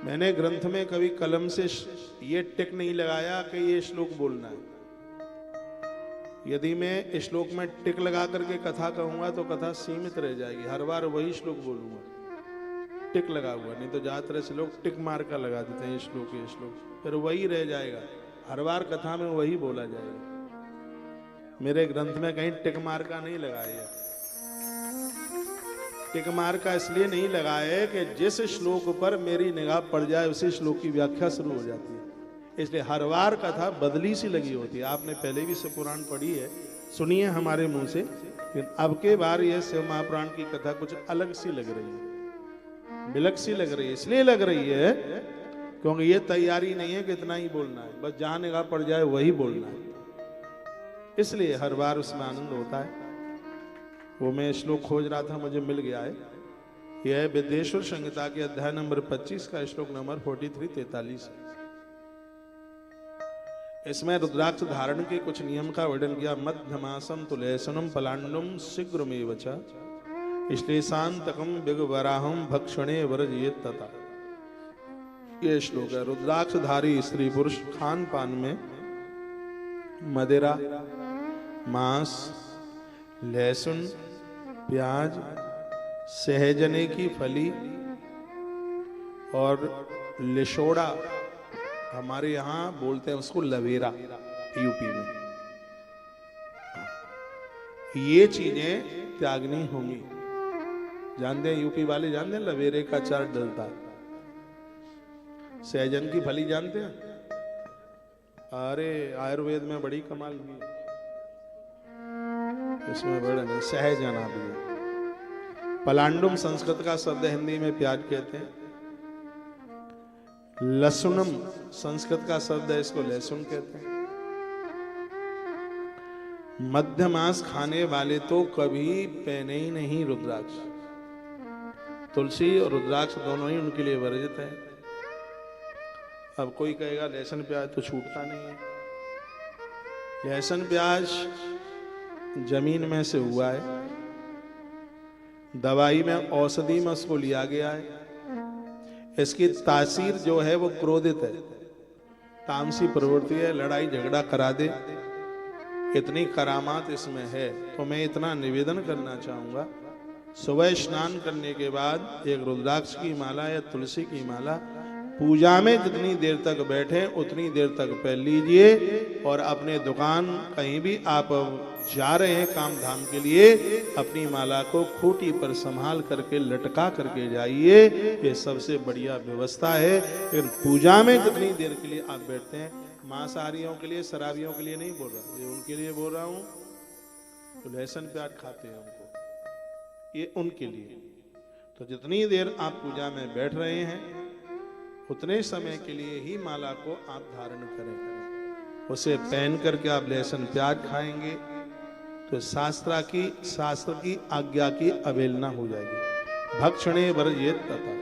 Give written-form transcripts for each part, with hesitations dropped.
मैंने ग्रंथ में कभी कलम से ये टिक नहीं लगाया कि ये श्लोक बोलना है। यदि मैं श्लोक में टिक लगा करके कथा कहूंगा तो कथा सीमित रह जाएगी, हर बार वही श्लोक बोलूंगा टिक लगा हुआ। नहीं तो ज्यादातर से लोग टिक मार का लगा देते हैं, ये श्लोक, फिर वही रह जाएगा, हर बार कथा में वही बोला जाएगा। मेरे ग्रंथ में कहीं टिक मार का नहीं लगाया। टिक मार का इसलिए नहीं लगाया कि जिस श्लोक पर मेरी निगाह पड़ जाए उसी श्लोक की व्याख्या शुरू हो जाती है, इसलिए हर बार कथा बदली सी लगी होती है। आपने पहले भी शिव पुराण पढ़ी है, सुनी है हमारे मुंह से, लेकिन अब के बार यह शिव महापुराण की कथा कुछ अलग सी लग रही है, बिलक सी लग रही है। इसलिए लग रही है क्योंकि ये तैयारी नहीं है कि इतना ही बोलना है, बस जहां निगाह पड़ जाए वही बोलना है, इसलिए हर बार उसमें आनंद होता है। वो मैं श्लोक खोज रहा था, मुझे मिल गया है। यह है विद्येश्वर संहिता के अध्याय नंबर 25 का श्लोक नंबर 43-43। इसमें रुद्राक्ष धारण के कुछ नियम का वर्णन किया। मध्यमासम तुलयसनम पलांडुम शीघ्रमेव च श्लेषांतकम विगवराहम भक्षणे वर्जयेत तथा। यह श्लोक है। रुद्राक्षधारी स्त्री पुरुष खान पान में मदिरा, मांस, लहसुन, प्याज, सहजने की फली और लिशोड़ा, हमारे यहाँ बोलते हैं उसको लवेरा यूपी में, ये चीजें त्यागनी होंगी। जानते हैं यूपी वाले, जानते हैं लवेरे का अचार डलता है। सहजन की फली जानते हैं? अरे आयुर्वेद में बड़ी कमाल की इसमें वर्णन है, सहजना भी है। पलांडुम संस्कृत का शब्द, हिंदी में प्याज कहते हैं। लहसुनम संस्कृत का शब्द है, इसको लहसुन कहते हैं। मध्य मांस खाने वाले तो कभी पहने ही नहीं रुद्राक्ष। तुलसी और रुद्राक्ष दोनों ही उनके लिए वर्जित है। अब कोई कहेगा लहसुन प्याज तो छूटता नहीं है। लहसुन प्याज जमीन में से हुआ है, दवाई में औषधि में उसको लिया गया है। इसकी तासीर जो है वो क्रोधित है, तामसी प्रवृत्ति है, लड़ाई झगड़ा करा दे, इतनी करामात इसमें है। तो मैं इतना निवेदन करना चाहूंगा, सुबह स्नान करने के बाद एक रुद्राक्ष की माला या तुलसी की माला पूजा में जितनी देर तक बैठे उतनी देर तक पहन लीजिए, और अपने दुकान कहीं भी आप जा रहे हैं काम धाम के लिए, अपनी माला को खूंटी पर संभाल करके लटका करके जाइए। ये सबसे बढ़िया व्यवस्था है। लेकिन पूजा में जितनी देर के लिए आप बैठते हैं, मांसाहारियों के लिए, शराबियों के लिए नहीं बोल रहा, ये उनके लिए बोल रहा हूँ तो लहसुन प्याज खाते हैं हमको, ये उनके लिए। तो जितनी देर आप पूजा में बैठ रहे हैं उतने समय के लिए ही माला को आप धारण करें। उसे पहन करके आप लहसुन प्याज खाएंगे तो शास्त्र की आज्ञा की अवहेलना हो जाएगी। भक्षणे वर्जयेत तथा।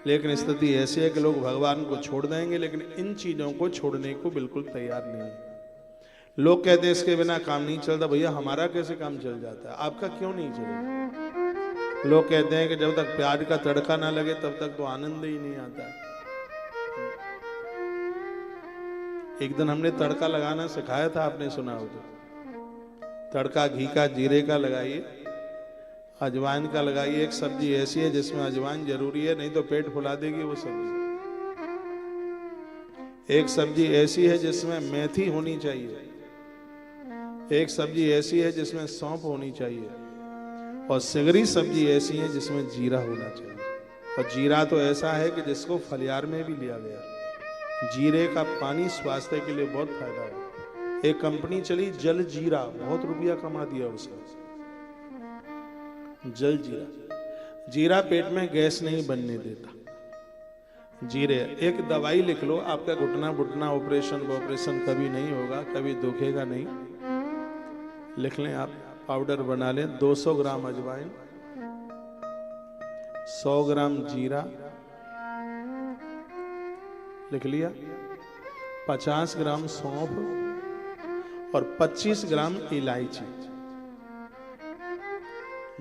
लेकिन स्थिति ऐसी है कि लोग भगवान को छोड़ देंगे, लेकिन इन चीजों को छोड़ने को बिल्कुल तैयार नहीं है। लोग कहते हैं इसके बिना काम नहीं चलता। भैया हमारा कैसे काम चल जाता है, आपका क्यों नहीं चलेगा? लोग कहते हैं कि जब तक प्याज का तड़का ना लगे तब तक तो आनंद ही नहीं आता है। एक दिन हमने तड़का लगाना सिखाया था, आपने सुना हो तो। तड़का घी का, जीरे का लगाइए, अजवाइन का लगाइए। एक सब्जी ऐसी है जिसमें अजवाइन जरूरी है, नहीं तो पेट फुला देगी वो सब्जी। एक सब्जी ऐसी है जिसमें मेथी होनी चाहिए, एक सब्जी ऐसी है जिसमें सौंफ होनी चाहिए, और सिगरी सब्जी ऐसी है जिसमें जीरा होना चाहिए। और जीरा तो ऐसा है कि जिसको फलियार में भी लिया गया। जीरे का पानी स्वास्थ्य के लिए बहुत फायदा है। एक कंपनी चली जल जीरा, बहुत रुपया कमा दिया उसका। जल जीरा, जीरा पेट में गैस नहीं बनने देता। जीरे एक दवाई लिख लो, आपका घुटना ऑपरेशन कभी नहीं होगा, कभी दुखेगा नहीं। लिख लें आप, पाउडर बना लें। 200 ग्राम अजवाइन, 100 ग्राम जीरा लिख लिया, 50 ग्राम सौंफ और 25 ग्राम इलायची।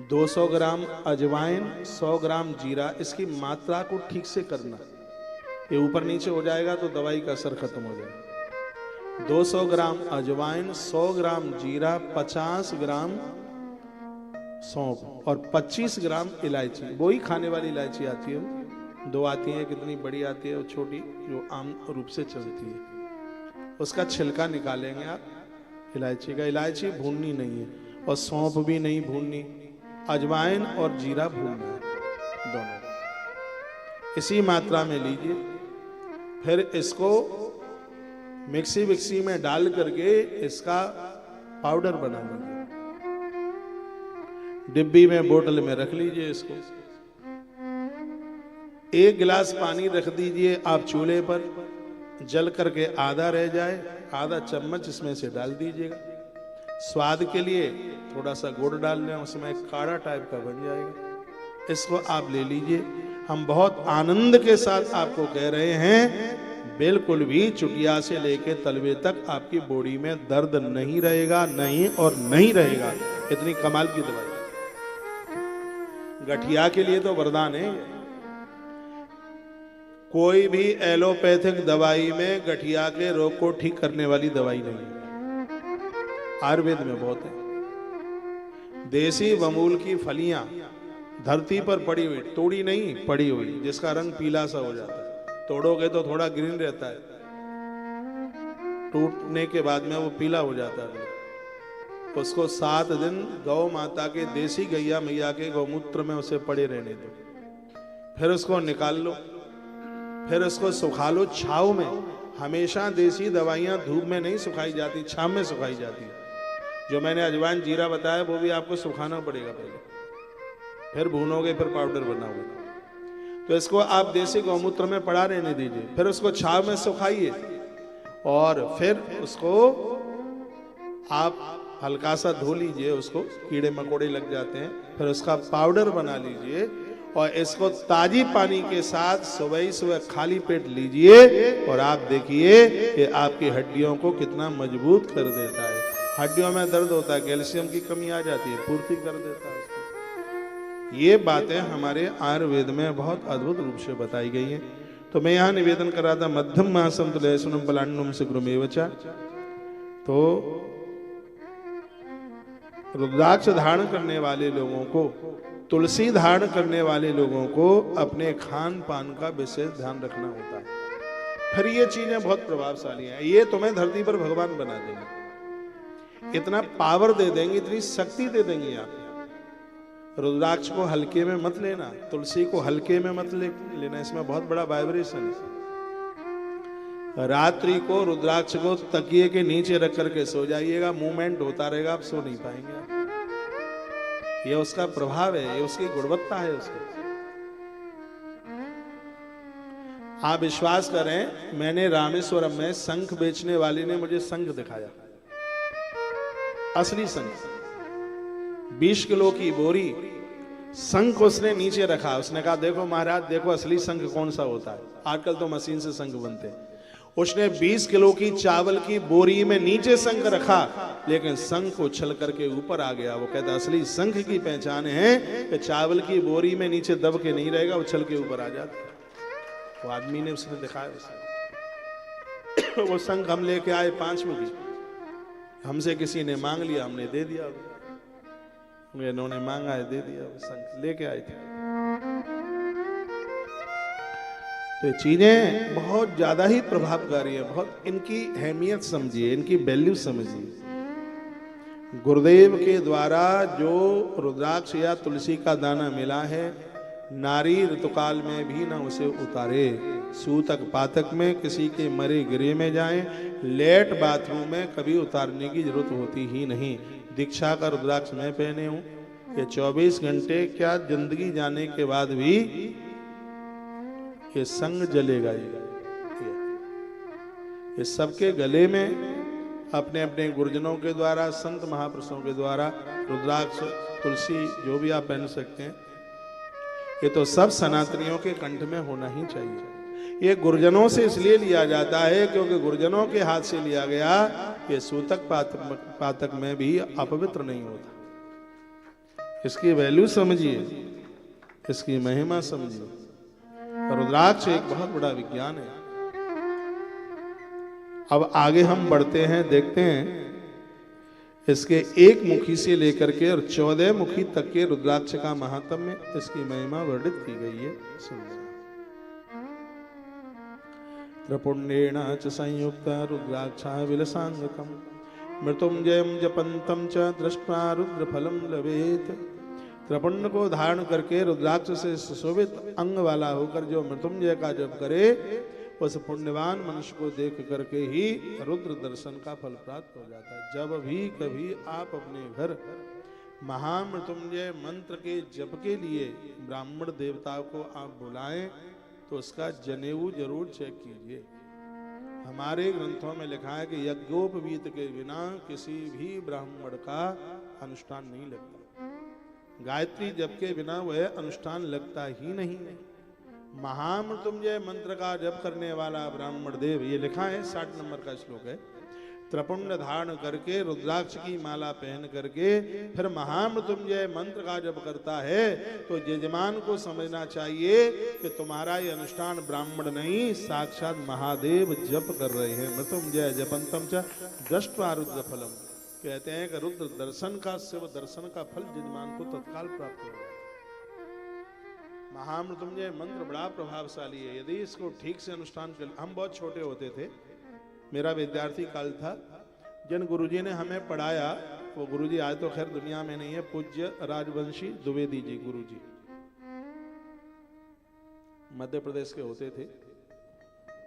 200 ग्राम अजवाइन, 100 ग्राम जीरा। इसकी मात्रा को ठीक से करना। ये ऊपर नीचे हो जाएगा तो दवाई का असर खत्म हो जाएगा। 200 ग्राम अजवाइन, 100 ग्राम जीरा, 50 ग्राम सौंफ और 25 ग्राम इलायची। वो ही खाने वाली इलायची आती है, 2 आती है, कितनी बड़ी आती है, वो छोटी जो आम रूप से चलती है। उसका छिलका निकालेंगे आप इलायची का। इलायची भूननी नहीं है और सौंफ भी नहीं भूननी, अजवाइन और जीरा भूनना है दोनों, इसी मात्रा में लीजिए। फिर इसको मिक्सी में डाल करके इसका पाउडर बना लीजिए, डिब्बी में बोतल में रख लीजिए। इसको 1 गिलास पानी रख दीजिए आप चूल्हे पर, जल करके आधा रह जाए, आधा चम्मच इसमें से डाल दीजिएगा। स्वाद के लिए थोड़ा सा गुड़ डाल लें, उसमें काढ़ा टाइप का बन जाएगा। इसको आप ले लीजिए। हम बहुत आनंद के साथ आपको कह रहे हैं, बिल्कुल भी चुटिया से लेके तलवे तक आपकी बॉडी में दर्द नहीं रहेगा, नहीं और नहीं रहेगा। इतनी कमाल की दवाई, गठिया के लिए तो वरदान है। कोई भी एलोपैथिक दवाई में गठिया के रोग को ठीक करने वाली दवाई नहीं है। आयुर्वेद में बहुत है। देसी वमूल की फलियां धरती पर पड़ी हुई, तोड़ी नहीं, पड़ी हुई, जिसका रंग पीला सा हो जाता है। तोड़ोगे तो थोड़ा ग्रीन रहता है, टूटने के बाद में वो पीला हो जाता है। उसको 7 दिन गौ माता के, देसी गैया मैया के गौमूत्र में उसे पड़े रहने दो। फिर उसको निकाल लो, फिर उसको सुखा लो छाव में। हमेशा देसी दवाइयां धूप में नहीं सुखाई जाती, छाव में सुखाई जाती। जो मैंने अजवाइन जीरा बताया वो भी आपको सुखाना पड़ेगा पहले, फिर भूनोगे, फिर पाउडर बनाओगे। तो इसको आप देसी गौमूत्र में पड़ा रहने दीजिए, फिर उसको छाव में सुखाइए और फिर उसको आप हल्का सा धो लीजिए, उसको कीड़े मकोड़े लग जाते हैं। फिर उसका पाउडर बना लीजिए और इसको ताजी पानी के साथ सुबह खाली पेट लीजिए और आप देखिए कि आपकी हड्डियों को कितना मजबूत कर देता है। हड्डियों में दर्द होता है, कैल्शियम की कमी आ जाती है, पूर्ति कर देता है उसको। ये बातें हमारे आयुर्वेद में बहुत अद्भुत रूप से बताई गई हैं। तो मैं यहाँ निवेदन कर रहा था, मध्यम मासम तुलयसुनम पलाण्डुम शीघ्रमेवच। तो रुद्राक्ष धारण करने वाले लोगों को, तुलसी धारण करने वाले लोगों को अपने खान पान का विशेष ध्यान रखना होता है। फिर ये चीजें बहुत प्रभावशाली हैं। ये तुम्हें धरती पर भगवान बना देंगे, इतना पावर दे देंगे, इतनी शक्ति दे देंगे आप। रुद्राक्ष को हल्के में मत लेना, तुलसी को हल्के में मत लेना, इसमें बहुत बड़ा वाइब्रेशन है। रात्रि को रुद्राक्ष को तकिए के नीचे रख करके सो जाइएगा, मूवमेंट होता रहेगा, आप सो नहीं पाएंगे। ये उसका प्रभाव है, ये उसकी गुणवत्ता है उसकी। आप विश्वास करें, मैंने रामेश्वरम में शंख बेचने वाली ने मुझे शंख दिखाया, असली शंख, 20 किलो की बोरी शंख उसने नीचे रखा। उसने कहा देखो महाराज, देखो असली शंख कौन सा होता है, आजकल तो मशीन से शंख बनते हैं। उसने 20 किलो की चावल की बोरी में नीचे शंख रखा, लेकिन शंख उछल करके ऊपर आ गया। वो कहता असली शंख की पहचान है कि चावल की बोरी में नीचे दब के नहीं रहेगा, उछल के ऊपर आ जाता। वो आदमी ने उसने दिखाया उसे। वो शंख हम लेके आए 5 में, हमसे किसी ने मांग लिया, हमने दे दिया। इन्होंने मांगा है, दे दिया। वो शंख लेके आए थे। तो चीजें बहुत ज्यादा ही प्रभावकारी है, बहुत इनकी अहमियत समझिए, इनकी वैल्यू समझिए। गुरुदेव के द्वारा जो रुद्राक्ष या तुलसी का दाना मिला है, नारी ऋतुकाल में भी ना उसे उतारे। सूतक पातक में, किसी के मरे गिरे में जाए, लेट बाथरूम में कभी उतारने की जरूरत होती ही नहीं। दीक्षा का रुद्राक्ष मैं पहने हूं, ये 24 घंटे क्या जिंदगी जाने के बाद भी ये संग जलेगा। ये सबके गले में अपने अपने गुरुजनों के द्वारा, संत महापुरुषों के द्वारा रुद्राक्ष, तुलसी जो भी आप पहन सकते हैं, ये तो सब सनातनियों के कंठ में होना ही चाहिए। ये गुरुजनों से इसलिए लिया जाता है क्योंकि गुरुजनों के हाथ से लिया गया, ये सूतक पातक में भी अपवित्र नहीं होता। इसकी वैल्यू समझिए, इसकी महिमा समझिए। रुद्राक्ष एक बहुत बड़ा विज्ञान है। अब आगे हम बढ़ते हैं, देखते हैं इसके एक मुखी से लेकर के और 14 मुखी तक के रुद्राक्ष का महात्म्य, इसकी महिमा वर्णित की गई है। सुनिए। त्रिपुण्येन च संयुक्त रुद्राक्षा विलसांगकम मृत्युंजयं जपंतं च दृष्ट्वा रुद्रफलम लभेत। त्रिपुण्य को धारण करके रुद्राक्ष से सुशोभित अंग वाला होकर जो मृत्युंजय का जप करे, उस पुण्यवान मनुष्य को देख करके ही रुद्र दर्शन का फल प्राप्त हो जाता है। जब भी कभी आप अपने घर महामृत्युंजय मंत्र के जप के लिए ब्राह्मण देवता को आप बुलाएं तो उसका जनेऊ जरूर चेक कीजिए। हमारे ग्रंथों में लिखा है कि यज्ञोपवीत के बिना किसी भी ब्राह्मण का अनुष्ठान नहीं लगता। गायत्री जप के बिना वह अनुष्ठान लगता ही नहीं। महामृत्युंजय मंत्र का जप करने वाला ब्राह्मण देव, ये लिखा है 60 नंबर का श्लोक है, त्रिपुण्य धारण करके रुद्राक्ष की माला पहन करके फिर महामृत्युंजय मंत्र का जप करता है तो यजमान को समझना चाहिए कि तुम्हारा ये अनुष्ठान ब्राह्मण नहीं, साक्षात महादेव जप कर रहे हैं। मृत्युंजय जपंतम च दृष्ट्वा रुद्र फलम, कहते हैं कि रुद्र दर्शन का, शिव दर्शन का फल यजमान को तत्काल प्राप्त हो जाता है। महामृत्युंजय मंत्र बड़ा प्रभावशाली है। यदि इसको ठीक से अनुष्ठान कर, हम बहुत छोटे होते थे, मेरा विद्यार्थी काल था, जिन गुरुजी ने हमें पढ़ाया वो गुरुजी आज तो खैर दुनिया में नहीं है, पूज्य राजवंशी द्विवेदी जी गुरुजी मध्य प्रदेश के होते थे।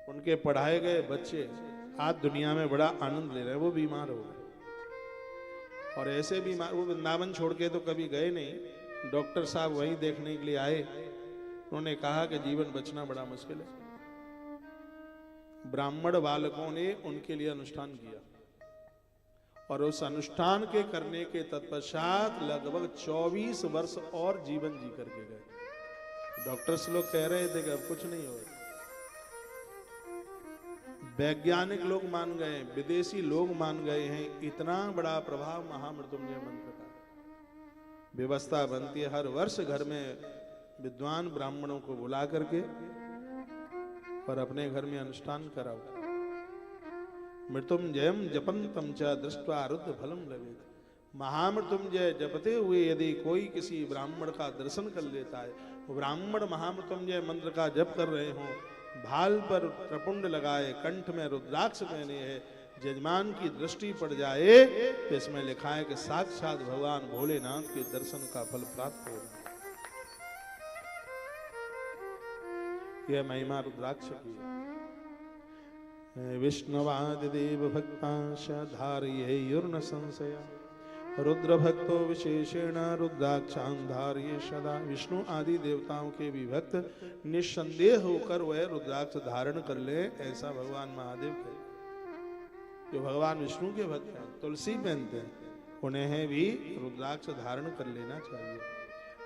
उनके पढ़ाए गए बच्चे आज दुनिया में बड़ा आनंद ले रहे हैं। वो बीमार हो गए और ऐसे बीमार, वो वृंदावन छोड़ के तो कभी गए नहीं। डॉक्टर साहब वहीं देखने के लिए आए, उन्होंने कहा कि जीवन बचना बड़ा मुश्किल है। ब्राह्मण बालकों ने उनके लिए अनुष्ठान किया और उस अनुष्ठान के करने के तत्पश्चात लगभग 24 वर्ष और जीवन जी करके गए। डॉक्टर्स लोग कह रहे थे कि अब कुछ नहीं होगा। वैज्ञानिक लोग मान गए, विदेशी लोग मान गए हैं, इतना बड़ा प्रभाव महामृत्युंजय मंत्र का। व्यवस्था बनती है हर वर्ष घर में विद्वान ब्राह्मणों को बुला करके और अपने घर में अनुष्ठान कराओ। मृत्युंजयम जपंतम च दृष्ट्वा रुद्र फलम लभेत। महामृत्युंजय जपते हुए यदि कोई किसी ब्राह्मण का दर्शन कर लेता है, ब्राह्मण महामृत्युंजय मंत्र का जप कर रहे हों, भाल पर त्रिपुंड लगाए, कंठ में रुद्राक्ष पहने हैं, यजमान की दृष्टि पड़ जाए तो इसमें लिखा है कि साक्षात भगवान भोलेनाथ के दर्शन का फल प्राप्त होगा। यह महिमा रुद्राक्ष की है। विष्णुवादिदेव भक्तांश धारयेयुर्न संशय रुद्र भक्तो विशेषेण रुद्राक्षां धारये सदा। विष्णु आदि देवताओं के भी भक्त निस्संदेह होकर वह रुद्राक्ष धारण कर ले, ऐसा भगवान महादेव कहते। जो भगवान विष्णु के भक्त हैं, तुलसी पहनते हैं, उन्हें भी रुद्राक्ष धारण कर लेना चाहिए।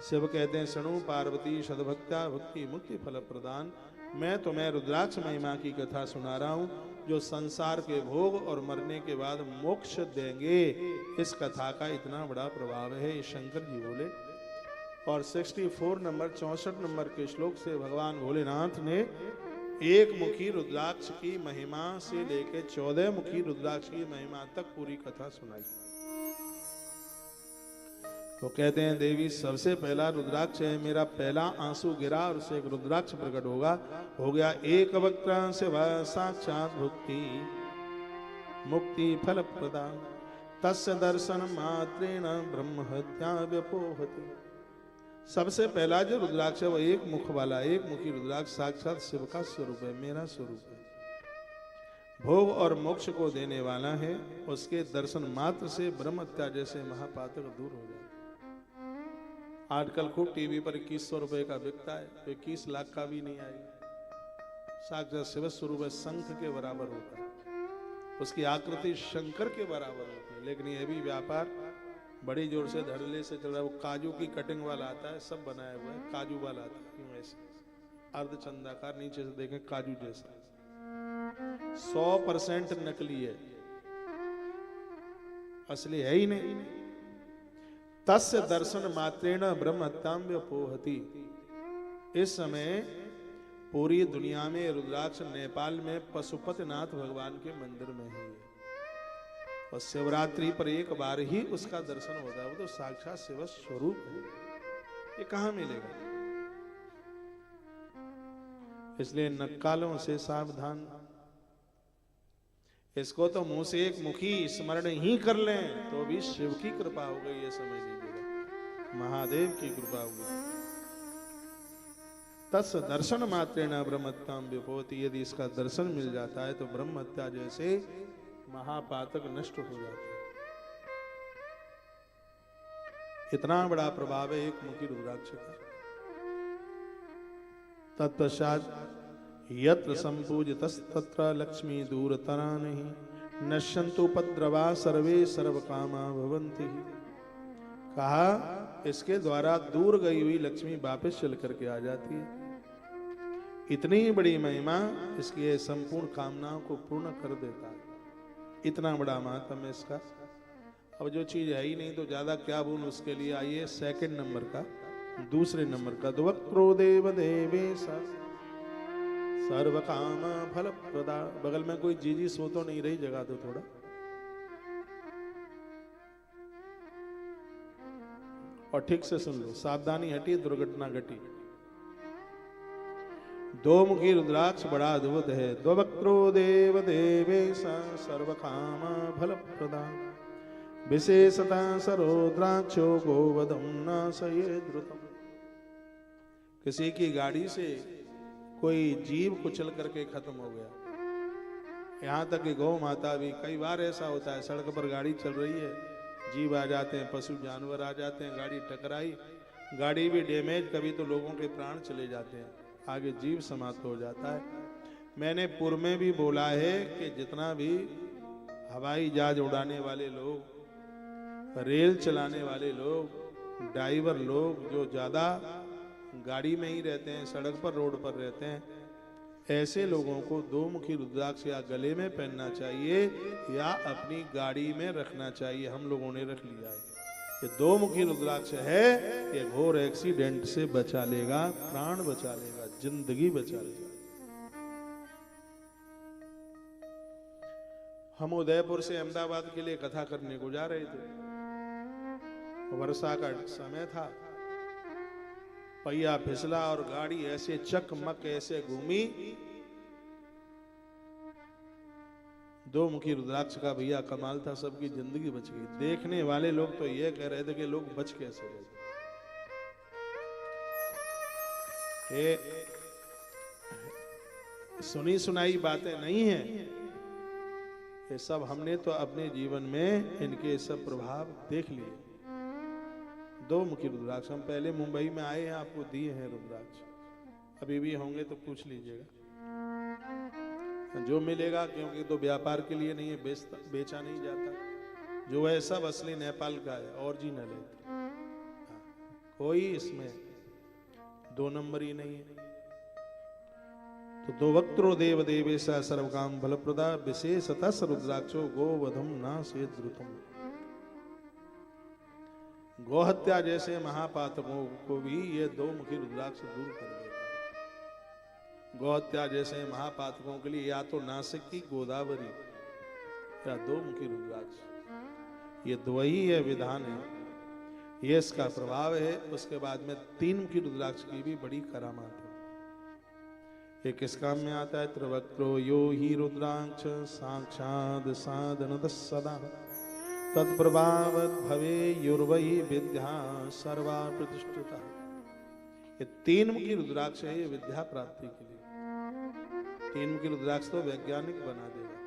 शिव कहते हैं शृणु पार्वती सद्भक्त्या भक्ति मुक्ति फल प्रदान। मैं तुम्हें रुद्राक्ष महिमा की कथा सुना रहा हूँ जो संसार के भोग और मरने के बाद मोक्ष देंगे। इस कथा का इतना बड़ा प्रभाव है, ये शंकर जी बोले। और 64 नंबर 64 नंबर के श्लोक से भगवान भोलेनाथ ने एक मुखी रुद्राक्ष की महिमा से लेकर 14 मुखी रुद्राक्ष की महिमा तक पूरी कथा सुनाई। तो कहते हैं देवी सबसे पहला रुद्राक्ष है, मेरा पहला आंसू गिरा और उसे एक रुद्राक्ष प्रकट होगा, हो गया एक वक्त्र शिव साक्षात भुक्ति मुक्ति फल प्रदान तस्य दर्शन मात्रेण ब्रह्म हत्या व्यपोहति। सबसे पहला जो रुद्राक्ष है वो एक मुख वाला, एक मुखी रुद्राक्ष साक्षात शिव का स्वरूप है, मेरा स्वरूप है, भोग और मोक्ष को देने वाला है। उसके दर्शन मात्र से ब्रह्म हत्या जैसे महापातक दूर हो जाए। आजकल खूब टीवी पर 2100 रुपए का बिकता है, तो 21 लाख का भी नहीं आएगा। साक्षात शिव स्वरूप शंख के बराबर होता है, उसकी आकृति शंकर के बराबर होती है। लेकिन यह भी व्यापार बड़ी जोर से धड़ल्ले से चल रहा है। वो काजू की कटिंग वाला आता है, सब बनाया हुआ है, काजू वाला आता है, क्यों ऐसे अर्धचंदाकार, नीचे से देखें काजू जैसा, 100% नकली है, असली है ही नहीं। तस्य दर्शन मात्रेण ब्रह्म हत्यां व्यपोहति। इस समय पूरी दुनिया में रुद्राक्ष नेपाल में पशुपतिनाथ भगवान के मंदिर में ही है, और शिवरात्रि पर एक बार ही उसका दर्शन होता है। वो तो साक्षात शिव स्वरूप है, ये कहां मिलेगा? इसलिए नक्कालों से सावधान। इसको तो मुंह से एक मुखी स्मरण ही कर लें तो भी शिव की कृपा हो गई, ये समझ लीजिएगा, महादेव की कृपा हो गई। तस् दर्शन मात्रेण ब्रह्मत्याम विभूति, यदि इसका दर्शन मिल जाता है तो ब्रह्म हत्या जैसे महापातक नष्ट हो जाते हैं। इतना बड़ा प्रभाव है एक मुखी रुद्राक्ष का। तत्पश्चात यत्र संपूजितस्तत्र लक्ष्मी दूरतरा नहीं नश्यन्तु उपद्रवा सर्वे सर्वकामा भवन्ति। कहा इसके द्वारा दूर गई हुई लक्ष्मी वापस चल करके आ जाती है। इतनी बड़ी महिमा इसकी, ये संपूर्ण कामनाओं को पूर्ण कर देता है। इतना बड़ा महात्म्य इसका। अब जो चीज है ही नहीं तो ज्यादा क्या बोलूं उसके लिए। आइए सेकंड नंबर का, दूसरे नंबर का, द्वक्त्रो देव देवेश सर्व काम फल प्रदा। बगल में कोई जीजी सो तो नहीं रही, जगा दो थोड़ा। और ठीक से सुन लो, सावधानी हटी दुर्घटना घटी। दो मुखी रुद्राक्ष बड़ा अद्भुत है। द्वक्त्रो देव देवेश सर्व काम फल प्रदा विशेषता सरोद्राक्षो गोवधम नाशये द्रुतम। किसी की गाड़ी से कोई जीव कुचल करके खत्म हो गया, यहाँ तक कि गौ माता भी। कई बार ऐसा होता है, सड़क पर गाड़ी चल रही है, जीव आ जाते हैं, पशु जानवर आ जाते हैं, गाड़ी टकराई, गाड़ी भी डैमेज, कभी तो लोगों के प्राण चले जाते हैं, आगे जीव समाप्त हो जाता है। मैंने पूर्व में भी बोला है कि जितना भी हवाई जहाज उड़ाने वाले लोग, रेल चलाने वाले लोग, ड्राइवर लोग जो ज्यादा गाड़ी में ही रहते हैं, सड़क पर रोड पर रहते हैं, ऐसे लोगों को दो मुखी रुद्राक्ष या गले में पहनना चाहिए या अपनी गाड़ी में रखना चाहिए। हम लोगों ने रख लिया है। ये दो मुखी रुद्राक्ष है, ये घोर एक्सीडेंट से बचा लेगा, प्राण बचा लेगा, जिंदगी बचा लेगा। हम उदयपुर से अहमदाबाद के लिए कथा करने को जा रहे थे। वर्षा का समय था, पहिया फिसला और गाड़ी ऐसे चकमक ऐसे घूमी। दो मुखी रुद्राक्ष का भैया कमाल था, सबकी जिंदगी बच गई। देखने वाले लोग तो ये कह रहे थे कि लोग बच कैसे गए। सुनी सुनाई बातें नहीं है, ये सब हमने तो अपने जीवन में इनके सब प्रभाव देख लिए। दो मुखी रुद्राक्ष हम पहले मुंबई में आए हैं, आपको दिए हैं रुद्राक्ष, अभी भी होंगे तो पूछ लीजिएगा। जो मिलेगा, क्योंकि तो व्यापार के लिए नहीं है, बेचा नहीं जाता। जो है सब असली नेपाल का है, ओरिजिनल है, कोई इसमें दो नंबर ही नहीं है। तो दो वक्त्रो देव देवेशा सर्वकाम फलप्रदा विशेषतः रुद्राक्षो गोवधम नाशये द्रुतम। गोहत्या जैसे महापातकों को भी ये दो मुखी रुद्राक्ष दूर कर देता है। गोहत्या जैसे महापातकों के लिए या तो नासिक की गोदावरी या दो मुखी रुद्राक्ष, ये दो ही है विधान है, ये इसका प्रभाव है। उसके बाद में तीन मुखी रुद्राक्ष की भी बड़ी करामात है। ये किस काम में आता है? त्रिवक्त्रो यो ही रुद्राक्ष साक्षाद साधन सदा तत्प्रभाव भवे युर्वही विद्या सर्वा प्रतिष्ठिता। ये तीन मुखी रुद्राक्ष है, ये विद्या प्राप्ति के लिए। तीन मुखी रुद्राक्ष तो वैज्ञानिक बना देगा,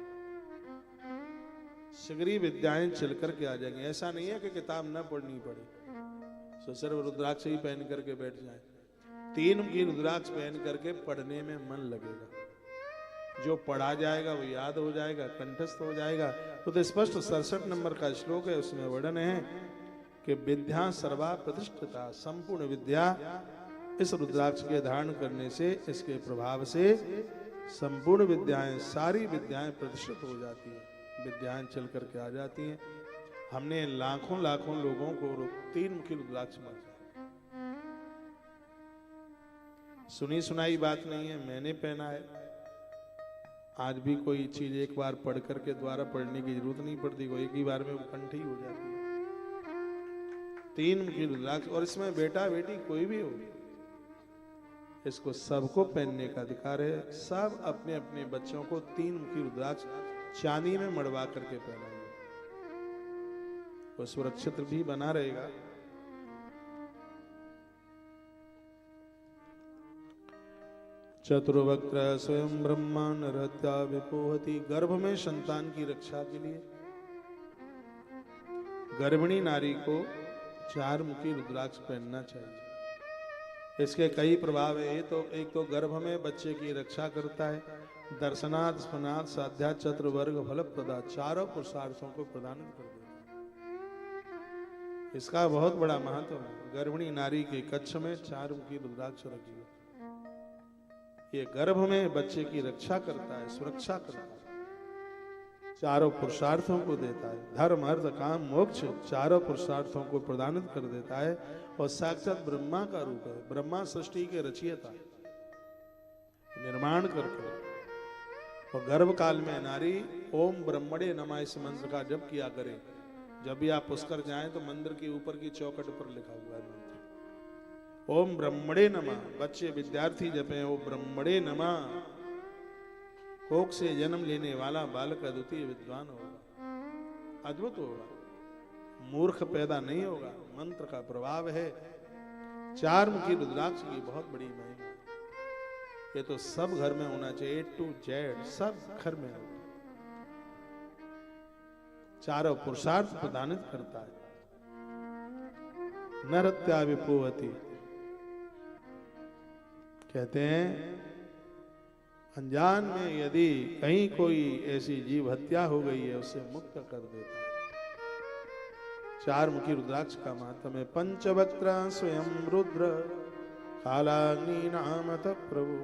शीघ्र विद्याएं चल करके आ जाएंगे। ऐसा नहीं है कि किताब न पढ़नी पड़े, तो सिर्फ रुद्राक्ष ही पहन करके बैठ जाए। तीन मुखी रुद्राक्ष पहन करके पढ़ने में मन लगेगा, जो पढ़ा जाएगा वो याद हो जाएगा, कंठस्थ हो जाएगा। तो स्पष्ट 67 नंबर का श्लोक है, उसमें वर्णन है कि विद्या सर्वा प्रतिष्ठिता, संपूर्ण विद्या इस रुद्राक्ष के धारण करने से, इसके प्रभाव से संपूर्ण विद्याएं, सारी विद्याएं प्रतिष्ठित हो जाती है, विद्याएं चल करके आ जाती हैं। हमने लाखों लाखों लोगों को तीन मुखी रुद्राक्ष मांगा। सुनी सुनाई बात नहीं है, मैंने पहना है। आज भी कोई चीज एक बार पढ़ करके द्वारा पढ़ने की जरूरत नहीं पड़ती, कोई एक ही बार में वो कंठी हो जाती है। 3 मुखी रुद्राक्ष, और इसमें बेटा बेटी कोई भी हो, इसको सबको पहनने का अधिकार है। सब अपने अपने बच्चों को 3 मुखी रुद्राक्ष चांदी में मड़वा करके पहनाइए, वो सुरक्षित भी बना रहेगा। चतुर्वक्त्र स्वयं ब्रह्मा नरहत्या विपोहति। गर्भ में संतान की रक्षा के लिए गर्भिणी नारी को 4 मुखी रुद्राक्ष पहनना चाहिए। इसके कई प्रभाव है। तो एक तो गर्भ में बच्चे की रक्षा करता है, दर्शनाथ स्मनाथ साध्यात चतुर्वर्ग फल प्रदा, चारों पुरुषार्थों को प्रदान कर देता है। इसका बहुत बड़ा महत्व है। गर्भिणी नारी के कक्ष में 4 मुखी रुद्राक्ष रखिए। ये गर्भ में बच्चे की रक्षा करता है, सुरक्षा करता है, चारों पुरुषार्थों को देता है। धर्म अर्थ काम मोक्ष चारों पुरुषार्थों को प्रदान कर देता है। और साक्षात ब्रह्मा का रूप है। ब्रह्मा सृष्टि के रचयिता, निर्माण करके। और गर्भ काल में नारी ओम ब्रह्मणे नमः इस मंत्र का जप किया करे। जब भी आप पुष्कर जाएं तो मंदिर के ऊपर की चौखट पर लिखा हुआ है मंत्र, ओम ब्रह्मणे नमः। बच्चे विद्यार्थी जपे ओम ब्रह्मणे नमः। कोख से जन्म लेने वाला बालक अद्वितीय विद्वान होगा, अद्भुत होगा, मूर्ख पैदा नहीं होगा। मंत्र का प्रभाव है। 4 मुखी रुद्राक्ष की बहुत बड़ी महिमा। ये तो सब घर में होना चाहिए, A to Z सब घर में होगा। चारों पुरुषार्थ प्रदानित करता है। नरहत्या विपोहति। कहते हैं अनजान में यदि कहीं कोई ऐसी जीव हत्या हो गई है, उसे मुक्त कर देता है। 4 मुखी रुद्राक्ष का महात्म्य है। पंचवक्त्र स्वयं रुद्र कालाग्नि नामत प्रभु,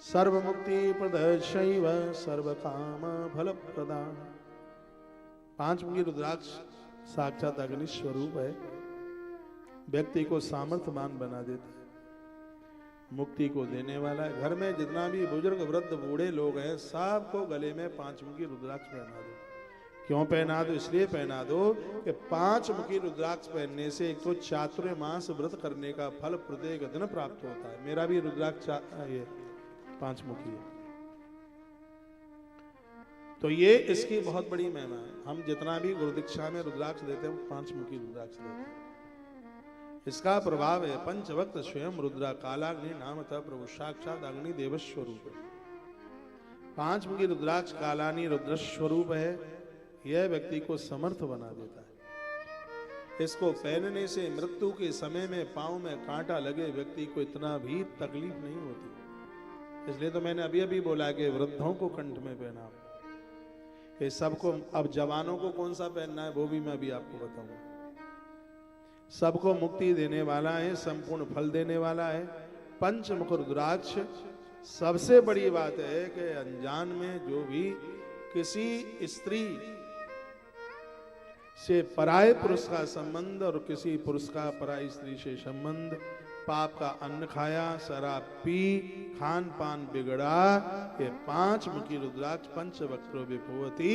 सर्वमुक्ति प्रदशैव सर्व काम फल प्रदान। 5 मुखी रुद्राक्ष साक्षात अग्नि स्वरूप है। व्यक्ति को सामर्थ्यवान बना देता है, मुक्ति को देने वाला है। घर में जितना भी बुजुर्ग वृद्ध बूढ़े लोग हैं, सबको गले में 5 मुखी रुद्राक्ष पहना दो। क्यों पहना दो? इसलिए पहना दो कि 5 मुखी रुद्राक्ष पहनने से एक तो चातुर्मास व्रत करने का फल प्रत्येक दिन प्राप्त होता है। मेरा भी रुद्राक्ष ये 5 मुखी है, तो ये इसकी बहुत बड़ी महिमा है। हम जितना भी गुरु दीक्षा में रुद्राक्ष देते हैं, वो 5 मुखी रुद्राक्ष देते हैं। इसका प्रभाव है। पंचवक्त स्वयं रुद्रा कालाग्नि नामत प्रभु, साक्षात अग्नि देव स्वरूप है। 5 मुखी रुद्राक्ष कालाग्नि रुद्र स्वरूप है। यह व्यक्ति को समर्थ बना देता है। इसको पहनने से मृत्यु के समय में पांव में कांटा लगे व्यक्ति को इतना भी तकलीफ नहीं होती। इसलिए तो मैंने अभी अभी बोला कि वृद्धों को कंठ में पहना। ये सबको, अब जवानों को कौन सा पहनना है वो भी मैं अभी आपको बताऊंगा। सबको मुक्ति देने वाला है, संपूर्ण फल देने वाला है। पंचमुख रुद्राक्ष। सबसे बड़ी बात है कि अनजान में जो भी किसी स्त्री से पराये पुरुष का संबंध और किसी पुरुष का पराई स्त्री से संबंध, पाप का अन्न खाया, शराब पी, खान पान बिगड़ा, ये 5 मुखी रुद्राक्ष पंचवक्त्रो विपोहति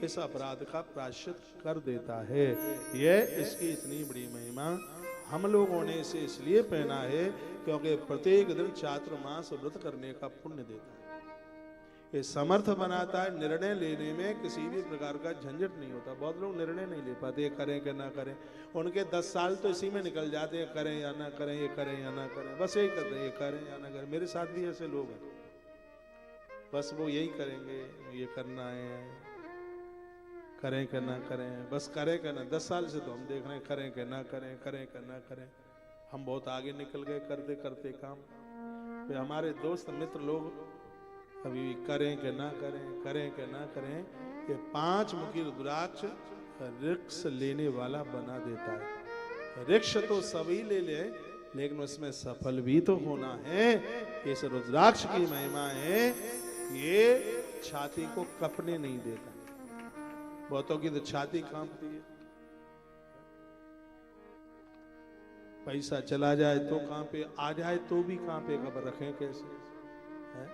इस अपराध का प्रायश्चित कर देता है। यह इसकी इतनी बड़ी महिमा। हम लोगों ने इसे इसलिए पहना है क्योंकि प्रत्येक दिन चातुर्मास व्रत करने का पुण्य देता है। ये समर्थ बनाता है। निर्णय लेने में किसी भी प्रकार का झंझट नहीं होता। बहुत लोग निर्णय नहीं ले पाते, करें कि ना करें। उनके 10 साल तो इसी में निकल जाते हैं, करें या ना करें, ये करें या ना करें, बस यही करते हैं, ये करें या ना करें। मेरे साथ भी ऐसे लोग हैं, बस वो यही करेंगे, ये करना है, करें कि ना करें, बस करें कि ना। 10 साल से तो हम देख रहे हैं, करें कि ना करें, करें कि ना करें। हम बहुत आगे निकल गए करते करते काम। फिर हमारे दोस्त मित्र लोग अभी करें कि ना करें, करें कि ना करें। ये 5 मुखी रुद्राक्ष रिक्स लेने वाला बना देता है। रिक्स तो सभी ले ले, लेकिन उसमें सफल भी तो होना है। इस रुद्राक्ष की महिमा है, ये छाती को कपने नहीं देता। बहुतों की तो छाती कांपती है। पैसा चला जाए तो कहाँ पे, आ जाए तो भी कहाँ पे, खबर रखें कैसे है?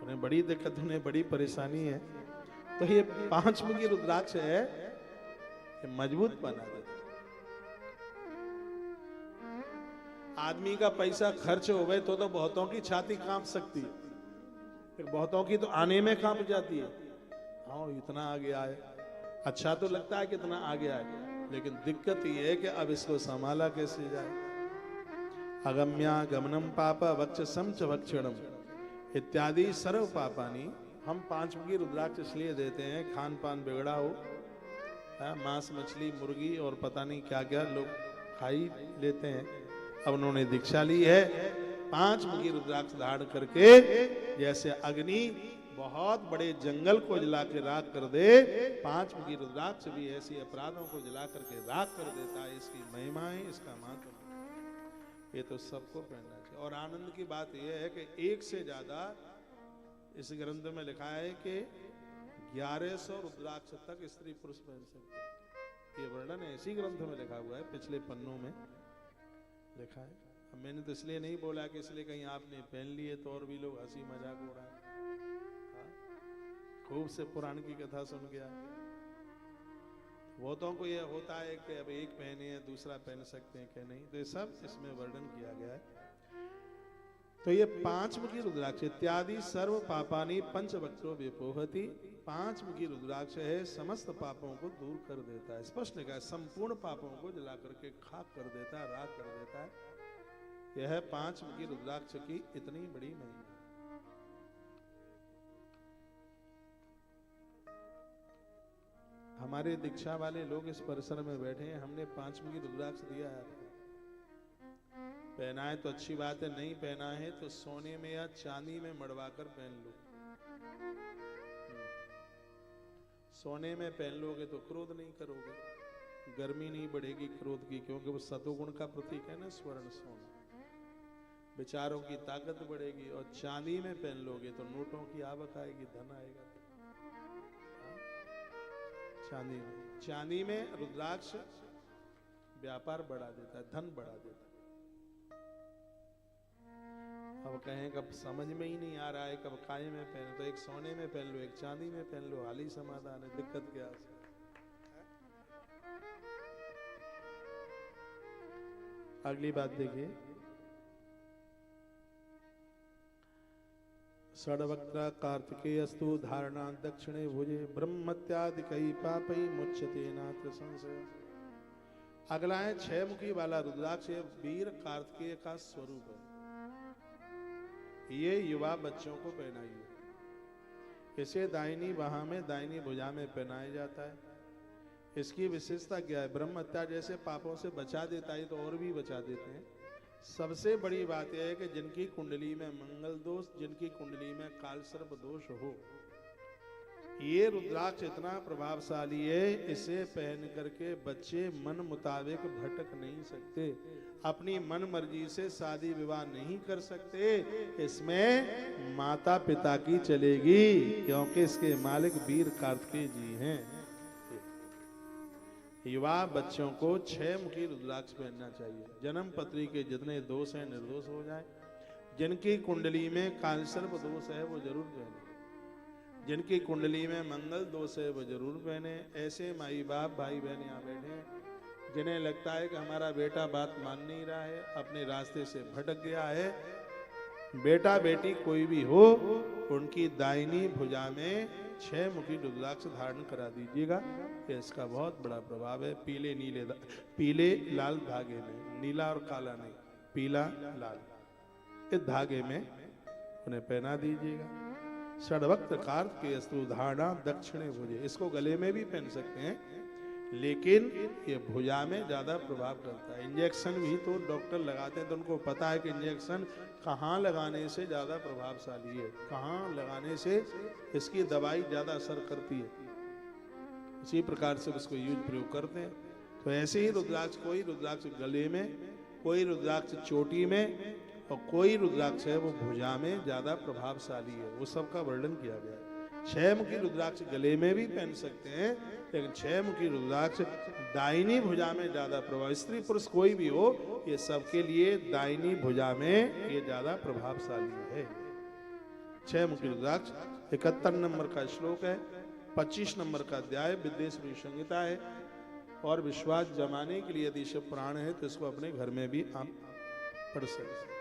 उन्हें बड़ी दिक्कत, उन्हें बड़ी परेशानी है। तो ये 5 मुखी रुद्राक्ष है, ये मजबूत बना देता। आदमी का पैसा खर्च हो गए तो बहुतों की छाती कांप सकती है, फिर बहुतों की तो आने में कांप जाती है। हाँ इतना आगे आए, अच्छा तो लगता है कितना आगे आए, लेकिन दिक्कत ये है कि अब इसको संभाला कैसे जाए। अगम्या गमनम पापा वक्षसम च भक्षणम इत्यादि सर्व पापानी। हम 5 मुखी रुद्राक्ष इसलिए देते हैं, खान पान बिगड़ा हो, मांस मछली मुर्गी और पता नहीं क्या क्या लोग खाई लेते हैं। अब उन्होंने दीक्षा ली है, 5 मुखी रुद्राक्ष धारण करके, जैसे अग्नि बहुत बड़े जंगल को जला के राख कर दे, 5 मुखी रुद्राक्ष भी ऐसी अपराधों को जला करके राख कर देता है। इसकी महिमा है, इसका महत्व, ये तो सबको पहनना चाहिए। और आनंद की बात यह है कि 1 से ज्यादा इस ग्रंथ में लिखा है कि 1100 रुद्राक्ष तक स्त्री पुरुष पहन सकते हैं। ये वर्णन है इसी ग्रंथ में लिखा हुआ है, पिछले पन्नों में लिखा है। अब मैंने तो इसलिए नहीं बोला कि इसलिए कहीं आपने पहन लिए तो और भी लोग हंसी मजाक उड़ाए। खूब से पुराण की कथा सुन गया। बहुतों को यह होता है कि अब एक पहने हैं दूसरा पहन सकते हैं कि नहीं, तो ये सब इसमें वर्णन किया गया है। तो ये 5 मुखी रुद्राक्ष इत्यादि सर्व पापानी पंचवक्त्रो विपोहति, 5 मुखी रुद्राक्ष है, समस्त पापों को दूर कर देता है। स्पष्ट लिखा है, संपूर्ण पापों को जला करके खाक कर देता है, राख कर देता है। यह है 5 मुखी रुद्राक्ष की इतनी बड़ी महिमा। हमारे दीक्षा वाले लोग इस परिसर में बैठे हैं, हमने 5 मुखी रुद्राक्ष दिया है आपको। पहना है तो अच्छी बात है, नहीं पहना है तो सोने में या चांदी में मड़वा कर पहन लो। सोने में पहन लोगे तो क्रोध नहीं करोगे, गर्मी नहीं बढ़ेगी क्रोध की, क्योंकि वो सतोगुण का प्रतीक है ना स्वर्ण सोना। विचारों की ताकत बढ़ेगी। और चांदी में पहन लोगे तो नोटों की आवक आएगी, धन आएगा। चांदी में रुद्राक्ष व्यापार बढ़ा देता है, धन बढ़ा देता है। अब कहें कब समझ में ही नहीं आ रहा है कब काय में पहने, तो एक सोने में पहन लो, एक चांदी में पहन लो, हाल ही समाधान है, दिक्कत क्या है। अगली बात देखिए, षड्वक्त्र कार्तिकेयस्तु धारणा दक्षिणे भुजे ब्रह्मत्यादिकई पापई मुच्यते नात्र संशय। अगला है 6 मुखी वाला रुद्राक्ष, वीर कार्तिकेय का स्वरूप है। ये युवा बच्चों को पहनाइए। इसे दाहिनी बाह में दाहिनी भुजा में पहनाया जाता है। इसकी विशेषता क्या है? ब्रह्महत्या जैसे पापों से बचा देता है, तो और भी बचा देते हैं। सबसे बड़ी बात यह है कि जिनकी कुंडली में मंगल दोष, जिनकी कुंडली में काल सर्प दोष हो, ये रुद्राक्ष इतना प्रभावशाली है, इसे पहन करके बच्चे मन मुताबिक भटक नहीं सकते, अपनी मन मर्जी से शादी विवाह नहीं कर सकते। इसमें माता पिता की चलेगी, क्योंकि इसके मालिक वीर कार्तिकेय जी हैं। युवा बच्चों को 6 मुखी रुद्राक्ष पहनना चाहिए। जन्म पत्री के जितने दोष हैं निर्दोष हो जाए। जिनकी कुंडली में कालसर्प दोष है वो जरूर पहने, जिनकी कुंडली में मंगल दोष है वो जरूर पहने। ऐसे माई बाप भाई बहन यहाँ बैठे हैं जिन्हें लगता है कि हमारा बेटा बात मान नहीं रहा है, अपने रास्ते से भटक गया है, बेटा बेटी कोई भी हो, उनकी दाहिनी भुजा में 6 मुखी रुद्राक्ष धारण करा दीजिएगा। इसका बहुत बड़ा प्रभाव है। पीले लाल धागे में, नीला और काला नहीं, पीला लाल, इस धागे में उन्हें पहना दीजिएगा। षड्वक्त्र कार्तिकेयस्तु धारणा दक्षिणे भुजे, इसको गले में भी पहन सकते हैं, लेकिन ये भुजा में ज्यादा प्रभाव करता है। इंजेक्शन भी तो डॉक्टर लगाते हैं, तो उनको पता है कि इंजेक्शन कहाँ लगाने से ज्यादा प्रभावशाली है, कहाँ लगाने से इसकी दवाई ज्यादा असर करती है, इसी प्रकार से उसको यूज प्रयोग करते हैं। तो ऐसे ही रुद्राक्ष, कोई रुद्राक्ष गले में, कोई रुद्राक्ष चोटी में, और कोई रुद्राक्ष है वो भुजा में ज्यादा प्रभावशाली है। वो सबका वर्णन किया गया है। छह मुखी रुद्राक्ष गले में भी पहन सकते हैं, लेकिन छह मुखी रुद्राक्ष दाहिनी भुजा में ज्यादा प्रभाव, स्त्री पुरुष कोई भी हो, ये सबके लिए दाहिनी भुजा में ये ज्यादा प्रभावशाली है। छह मुखी रुद्राक्ष 71 नंबर का श्लोक है, 25 नंबर का अध्याय विद्येश्वरी संहिता है। और विश्वास जमाने के लिए यदि शिव पुराण है तो इसको अपने घर में भी आप पढ़ सकते हैं।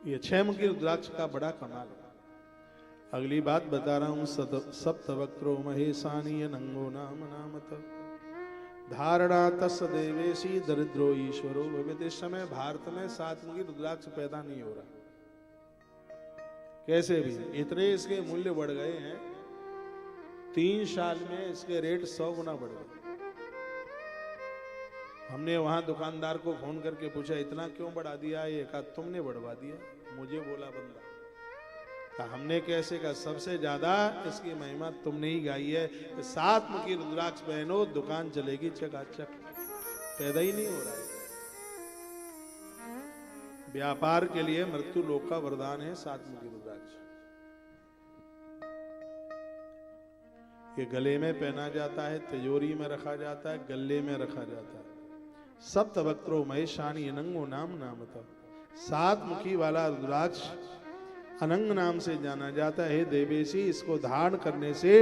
ये छह मुखी रुद्राक्ष का बड़ा कमाल है। अगली बात बता रहा हूं, सप्तवक्त्रो महेशानीय नंगो नाम नामत धारणा तस् देवेशी दरिद्रो ईश्वरो भवेत्। इस समय भारत में सात मुखी रुद्राक्ष पैदा नहीं हो रहा, कैसे भी इतने इसके मूल्य बढ़ गए हैं, 3 साल में इसके रेट 100 गुना बढ़ गए। हमने वहां दुकानदार को फोन करके पूछा इतना क्यों बढ़ा दिया, ये कहा तुमने बढ़वा दिया, मुझे बोला बंदा। कहा हमने कैसे, कहा सबसे ज्यादा इसकी महिमा तुमने ही गाई है। 7 मुखी रुद्राक्ष पहनो, दुकान चलेगी चकाचक। पैदा ही नहीं हो रहा है। व्यापार के लिए मृत्यु लोक का वरदान है 7 मुखी रुद्राक्ष। ये गले में पहना जाता है, तिजोरी में रखा जाता है, गले में रखा जाता है। सप्तवक्त्रो महेशानी अनंगो नाम नामत। 7 मुखी वाला रुद्राक्ष अनंग नाम से जाना जाता है। देवेशी, इसको धारण करने से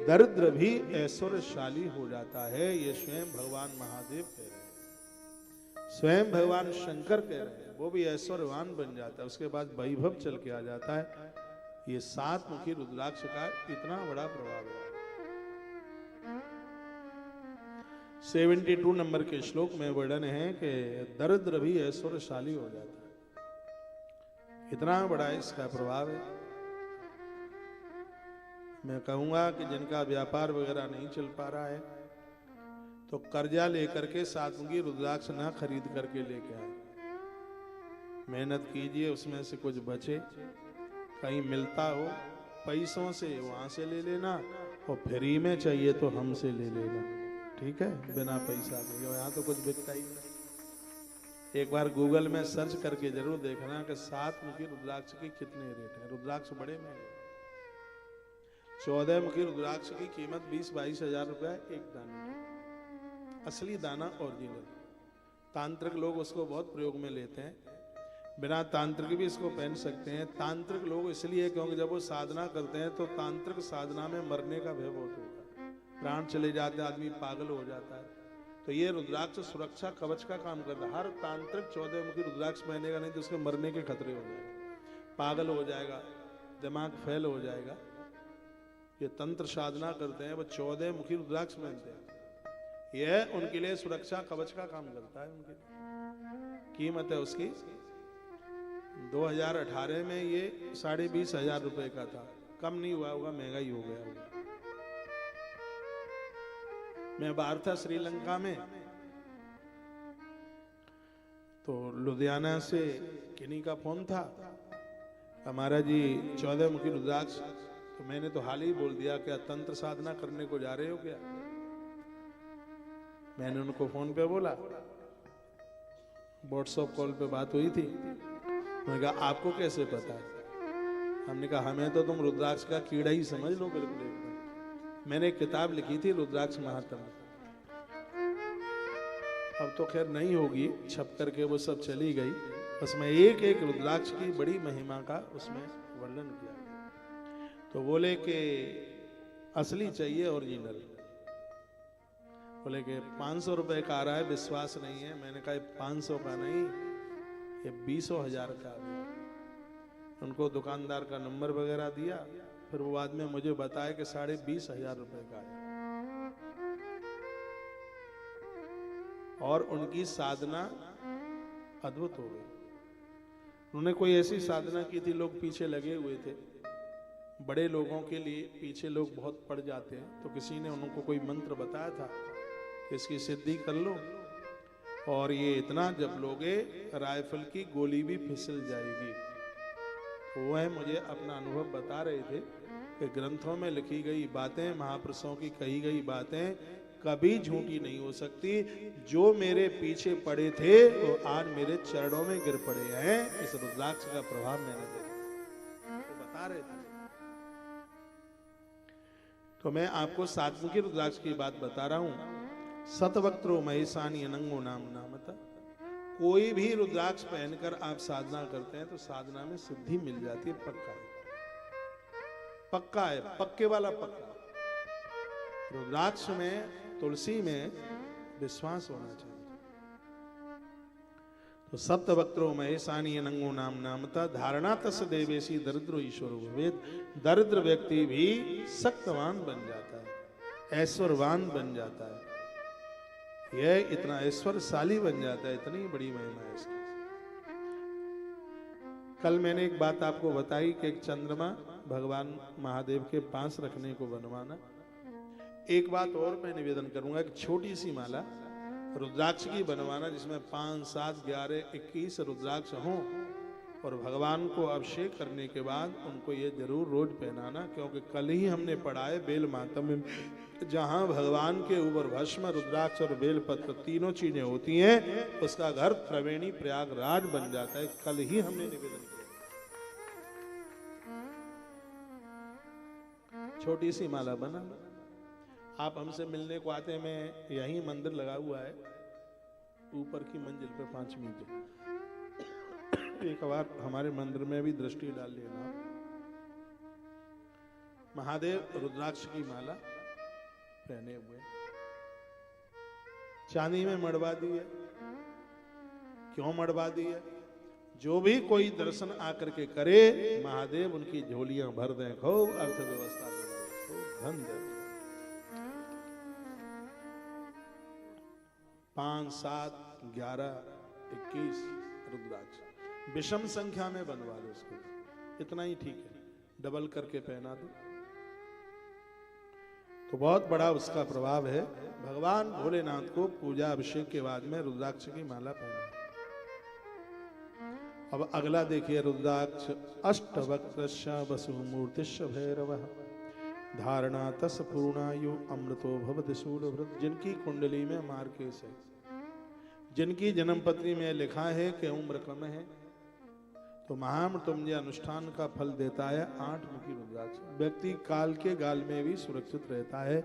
दरिद्र भी ऐश्वर्यशाली हो जाता है। ये स्वयं भगवान महादेव कह रहे हैं, स्वयं भगवान शंकर कह रहे हैं, वो भी ऐश्वर्यवान बन जाता है, उसके बाद वैभव चल के आ जाता है। ये 7 मुखी रुद्राक्ष का इतना बड़ा प्रभाव है। 72 नंबर के श्लोक में वर्णन है कि दरिद्र भी ऐश्वर्यशाली हो जाता है, इतना बड़ा इसका प्रभाव है। मैं कहूंगा कि जिनका व्यापार वगैरह नहीं चल पा रहा है तो कर्जा लेकर के 7 मुखी रुद्राक्ष ना खरीद करके लेके आए, मेहनत कीजिए, उसमें से कुछ बचे, कहीं मिलता हो पैसों से वहां से ले लेना, और फ्री में चाहिए तो हमसे ले लेना, ठीक है, बिना पैसा के। यहाँ तो कुछ बिकता ही नहीं। एक बार गूगल में सर्च करके जरूर देखना कि 7 मुखी रुद्राक्ष के कितने रेट हैं। रुद्राक्ष बड़े महंगे, 14 मुखी रुद्राक्ष की कीमत 20-22 हजार रुपया एक दाने की, असली दाना ओरिजिनल। तांत्रिक लोग उसको बहुत प्रयोग में लेते हैं, बिना तांत्रिक भी इसको पहन सकते हैं। तांत्रिक लोग इसलिए क्योंकि जब वो साधना करते हैं तो तांत्रिक साधना में मरने का भय बहुत होता है, प्राण चले जाते हैं, आदमी पागल हो जाता है। तो ये रुद्राक्ष सुरक्षा कवच का काम करता है। हर तांत्रिक 14 मुखी रुद्राक्ष पहनेगा नहीं तो उसके मरने के खतरे हो जाएगा, पागल हो जाएगा, दिमाग फेल हो जाएगा। ये तंत्र साधना करते हैं, वो 14 मुखी रुद्राक्ष पहनते हैं, यह उनके लिए सुरक्षा कवच का काम करता है। उनकी कीमत है उसकी 2018 में ये 20,500 हजार रुपए का था, कम नहीं हुआ होगा, महंगाई हो गया होगा। मैं बाहर था श्रीलंका में, तो लुधियाना से किन्हीं का फोन था, हमारा जी 14 मुखी रुद्राक्ष। तो मैंने तो हाल ही बोल दिया, क्या तंत्र साधना करने को जा रहे हो क्या? मैंने उनको फोन पे बोला, व्हाट्सएप कॉल पे बात हुई थी। मैंने कहा आपको कैसे पता है? हमने कहा हमें तो तुम रुद्राक्ष का कीड़ा ही समझ लो बिल्कुल। मैंने एक किताब लिखी थी रुद्राक्ष महात्म, अब तो खैर नहीं होगी, छप करके वो सब चली गई। उसमें एक एक रुद्राक्ष की बड़ी महिमा का उसमें वर्णन किया गया। तो बोले कि असली चाहिए ओरिजिनल, बोले कि 500 रुपए का आ रहा है, विश्वास नहीं है। मैंने कहा 500 का नहीं, ये 20,000 का। उनको दुकानदार का नंबर वगैरह दिया, फिर वो बाद में मुझे बताया कि 20,500 रुपए का है। और उनकी साधना अद्भुत हो गई। उन्होंने कोई ऐसी साधना की थी, लोग पीछे लगे हुए थे, बड़े लोगों के लिए पीछे लोग बहुत पड़ जाते हैं। तो किसी ने उनको कोई मंत्र बताया था कि इसकी सिद्धि कर लो, और ये इतना जब लोगे राइफल की गोली भी फिसल जाएगी। तो वह मुझे अपना अनुभव बता रहे थे कि ग्रंथों में लिखी गई बातें, महापुरुषों की कही गई बातें कभी झूठी नहीं हो सकती। जो मेरे पीछे पड़े थे वो आज मेरे चरणों में गिर पड़े हैं। इस रुद्राक्ष का प्रभाव मैंने देखा। तो बता रहे थे। तो मैं आपको सातमुखी रुद्राक्ष की बात बता रहा हूं। सतवक्त्रो महेशानी अनंगो नाम नामता। कोई भी रुद्राक्ष पहनकर आप साधना करते हैं तो साधना में सिद्धि मिल जाती है, पक्का है, पक्का है, पक्के वाला पक्का। रुद्राक्ष में, तुलसी में विश्वास होना चाहिए। तो सप्तवक्त्रो महेशानी अनंगो नाम नामता धारणा तस् देवेशी दरिद्रो ईश्वर भवेद। दरिद्र व्यक्ति भी शक्तवान बन जाता है, ऐश्वर्यवान बन जाता है, यह इतना ऐश्वर्यशाली बन जाता है। इतनी बड़ी महिमा है इसकी। कल मैंने एक बात आपको बताई कि एक चंद्रमा भगवान महादेव के पास रखने को बनवाना। एक बात और मैं निवेदन करूंगा, एक छोटी सी माला रुद्राक्ष की बनवाना जिसमें 5, 7, 11, 21 रुद्राक्ष हों और भगवान को अभिषेक करने के बाद उनको ये जरूर रोज पहनाना। क्योंकि कल ही हमने पढ़ा है बेल मातम में, जहां भगवान के ऊपर भस्म, रुद्राक्ष और बेलपत्र तीनों चीजें होती हैं, उसका घर त्रिवेणी प्रयागराज बन जाता है। कल ही हमने निवेदन किया। छोटी सी माला बनाना। आप हमसे मिलने को आते हैं, मैं यहीं मंदिर लगा हुआ है ऊपर की मंजिल पे 5वीं पे। एक बार हमारे मंदिर में भी दृष्टि डाल लेना। महादेव रुद्राक्ष की माला पहने हुए, चांदी में मड़वा दी है। क्यों मड़वा दी है? जो भी कोई दर्शन आकर के करे, महादेव उनकी झोलियां भर दें, खूब अर्थव्यवस्था दें, खूब धन दें। 5, 7, 11, 21 रुद्राक्ष विषम संख्या में बनवा लो उसको, इतना ही ठीक है। डबल करके पहना दो तो बहुत बड़ा उसका प्रभाव है। भगवान भोलेनाथ को पूजा अभिषेक के बाद में रुद्राक्ष की माला पहना। अब अगला देखिए, रुद्राक्ष अष्टवक्त्रस्य वसुमूर्तिश्च भैरवः धारणा तस् पूर्णायु अमृतो भवति शूलभृत। जिनकी कुंडली में मार्केश है, जिनकी जन्मपत्री में लिखा है कि उम्र कम है, तो महामृत्युंजय अनुष्ठान का फल देता है 8 मुखी रुद्राक्ष। व्यक्ति काल के गाल में भी सुरक्षित रहता है।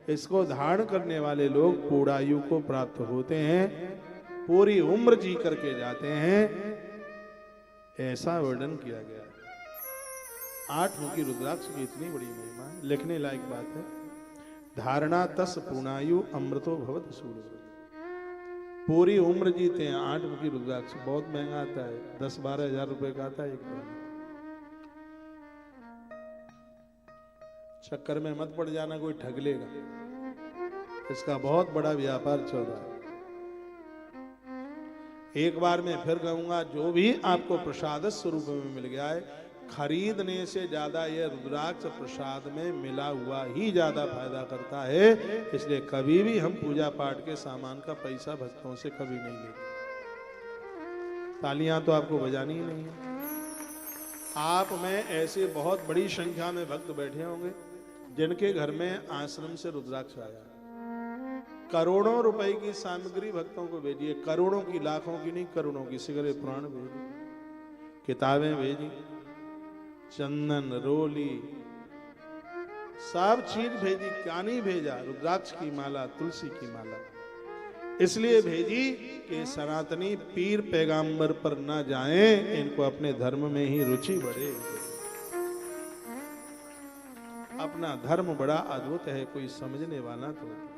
इसको धारण करने वाले लोग पूर्णायु को प्राप्त होते हैं, पूरी उम्र जी करके जाते हैं, ऐसा वर्णन किया गया है। 8 मुखी रुद्राक्ष की इतनी बड़ी महिमा है, लिखने लायक बात है। धारणा तस् पूर्णायु अमृतो भवति शूलभृत। पूरी उम्र जीते हैं। 8 मुखी रुद्राक्ष बहुत महंगा आता है, 10-12 हजार रुपए का आता है एक बार। चक्कर में मत पड़ जाना, कोई ठग लेगा। इसका बहुत बड़ा व्यापार चल रहा है। एक बार मैं फिर कहूंगा, जो भी आपको प्रसाद स्वरूप में मिल गया है, खरीदने से ज्यादा यह रुद्राक्ष प्रसाद में मिला हुआ ही ज्यादा फायदा करता है। इसलिए कभी भी हम पूजा पाठ के सामान का पैसा भक्तों से कभी नहीं लेते। तालियां तो आपको बजानी ही नहीं है। आप में ऐसे बहुत बड़ी संख्या में भक्त बैठे होंगे जिनके घर में आश्रम से रुद्राक्ष आया। करोड़ों रुपए की सामग्री भक्तों को भेजिए, करोड़ों की, लाखों की नहीं, करोड़ों की। सिगरे पुराण भेजी, किताबें भेजी, चंदन, रोली, सब चीज भेजी। क्या नहीं भेजा? रुद्राक्ष की माला, तुलसी की माला। इसलिए भेजी कि सनातनी पीर पैगंबर पर ना जाएं, इनको अपने धर्म में ही रुचि बढ़े। अपना धर्म बड़ा अद्भुत है, कोई समझने वाला तो